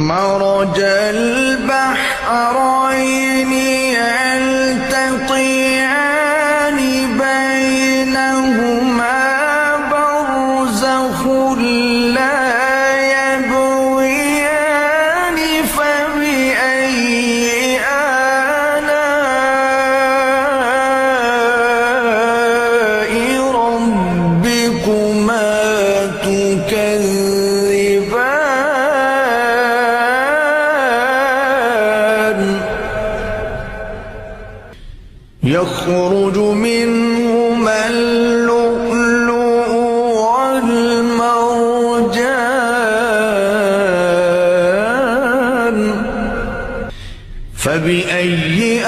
مرج البحرين يلتقيان بينهما برزخ لا يبغيان فبأي آلاء ربكما تكذبان يخرج منهما اللؤلؤ والمرجان فبأي